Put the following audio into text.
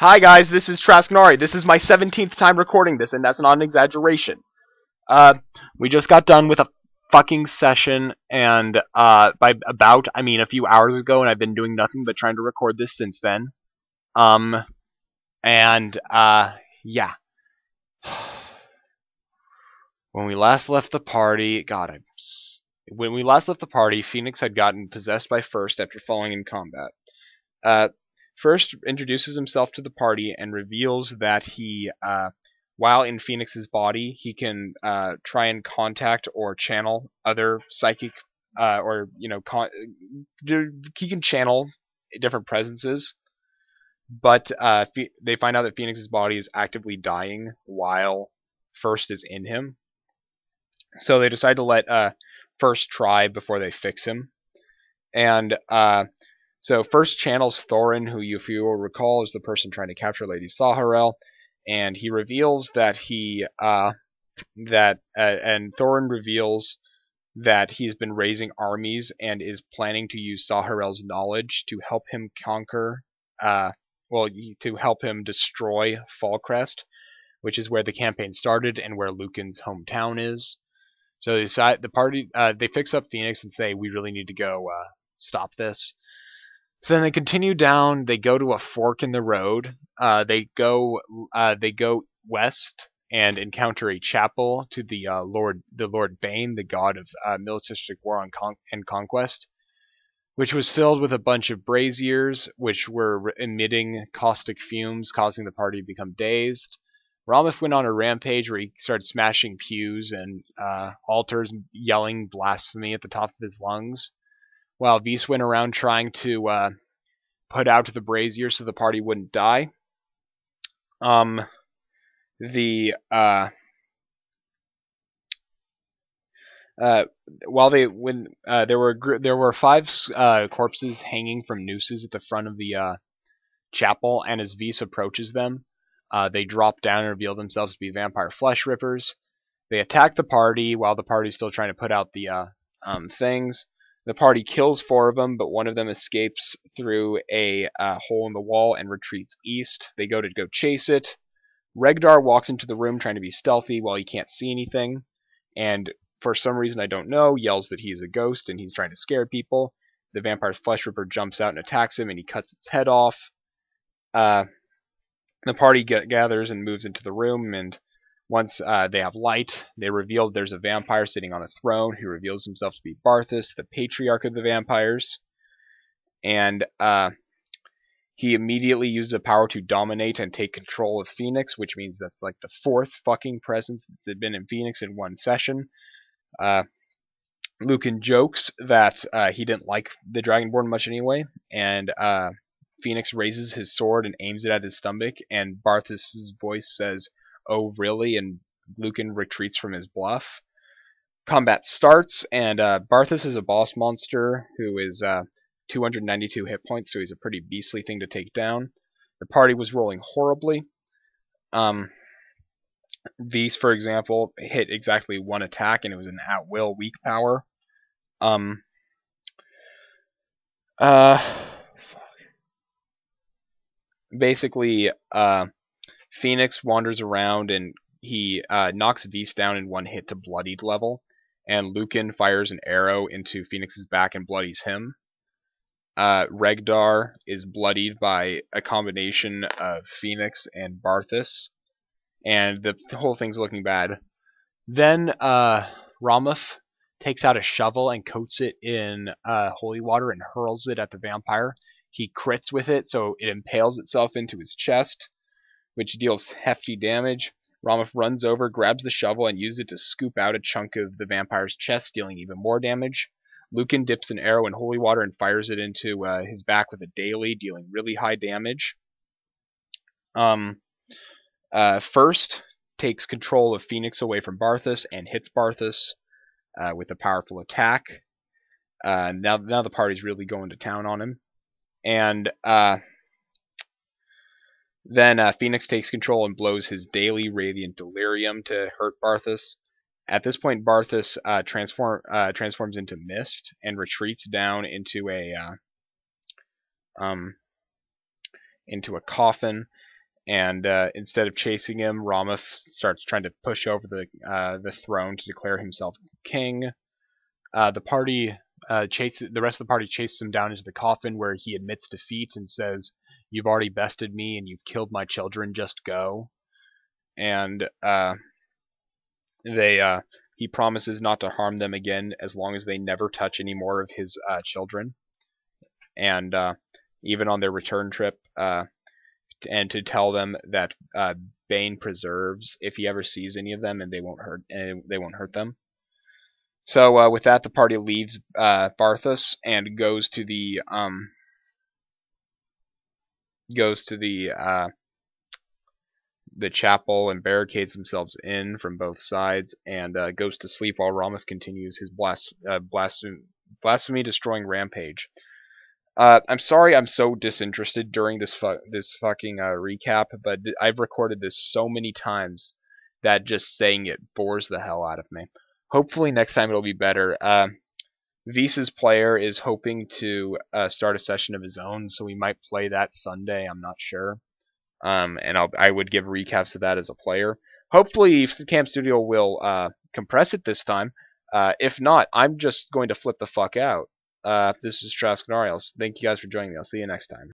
Hi guys, this is Trasknari. This is my 17th time recording this, and that's not an exaggeration. Uh, we just got done with a fucking session, and I mean a few hours ago, and I've been doing nothing but trying to record this since then. Um, yeah. When we last left the party, when we last left the party, Phoenix had gotten possessed by First after falling in combat. First introduces himself to the party and reveals that while in Phoenix's body, he can try and contact or channel other psychic, he can channel different presences. But they find out that Phoenix's body is actively dying while First is in him. So they decide to let First try before they fix him. And so First channels Thorin, who, if you will recall, is the person trying to capture Lady Saharael, and he reveals and Thorin reveals that he's been raising armies and is planning to use Saharael's knowledge to help him to help him destroy Fallcrest, which is where the campaign started and where Lucan's hometown is. So they decide they fix up Phoenix and say, we really need to go stop this. So then they continue down. They go to a fork in the road. They go west and encounter a chapel to the Lord Bane, the god of militaristic war and conquest, which was filled with a bunch of braziers, which were emitting caustic fumes, causing the party to become dazed. Romoth went on a rampage where he started smashing pews and altars, yelling blasphemy at the top of his lungs, while Vis went around trying to put out the brazier so the party wouldn't die. There were 5 corpses hanging from nooses at the front of the chapel, and as Vis approaches them, they drop down and reveal themselves to be vampire flesh rippers. They attack the party while the party's still trying to put out the things. The party kills 4 of them, but one of them escapes through a hole in the wall and retreats east. They go chase it. Regdar walks into the room trying to be stealthy while he can't see anything, and for some reason I don't know, yells that he's a ghost and he's trying to scare people. The vampire flesh ripper jumps out and attacks him, and he cuts its head off. The party gathers and moves into the room, and once they have light, they reveal there's a vampire sitting on a throne who reveals himself to be Barthas, the patriarch of the vampires. And he immediately uses the power to dominate and take control of Phoenix, which means that's like the 4th fucking presence that's been in Phoenix in one session. Lucan jokes that he didn't like the Dragonborn much anyway, and Phoenix raises his sword and aims it at his stomach, and Barthas' voice says, "Oh, really?" and Lucan retreats from his bluff. Combat starts, and Barthas is a boss monster who is 292 hit points, so he's a pretty beastly thing to take down. The party was rolling horribly. Vis, for example, hit exactly 1 attack, and it was an at-will weak power. Basically, Phoenix wanders around and he knocks Vis down in 1 hit to bloodied level, and Lucan fires an arrow into Phoenix's back and bloodies him. Regdar is bloodied by a combination of Phoenix and Barthas, and the whole thing's looking bad. Then Ramuth takes out a shovel and coats it in holy water and hurls it at the vampire. He crits with it, so it impales itself into his chest, which deals hefty damage. Ramuth runs over, grabs the shovel, and uses it to scoop out a chunk of the vampire's chest, dealing even more damage. Lucan dips an arrow in holy water and fires it into his back with a daily, dealing really high damage. First takes control of Phoenix away from Barthas and hits Barthas with a powerful attack. Now the party's really going to town on him. And then Phoenix takes control and blows his daily Radiant Delirium to hurt Barthas. At this point, Barthas transforms into mist and retreats down into a coffin. And instead of chasing him, Rama starts trying to push over the throne to declare himself king. The rest of the party chases him down into the coffin, where he admits defeat and says, "You've already bested me, and you've killed my children. Just go." And he promises not to harm them again as long as they never touch any more of his children. And even on their return trip, and to tell them that Bane preserves if he ever sees any of them, and they won't hurt them. So with that, the party leaves Barthas and goes to the chapel and barricades themselves in from both sides, and goes to sleep while Ramath continues his blasphemy destroying rampage. I'm sorry I'm so disinterested during this fucking recap, but I've recorded this so many times that just saying it bores the hell out of me. Hopefully next time it'll be better. Visa's player is hoping to start a session of his own, so we might play that Sunday. I'm not sure. And I would give recaps of that as a player. Hopefully Camstudio will compress it this time. If not, I'm just going to flip the fuck out. This is Trasknarios. Thank you guys for joining me. I'll see you next time.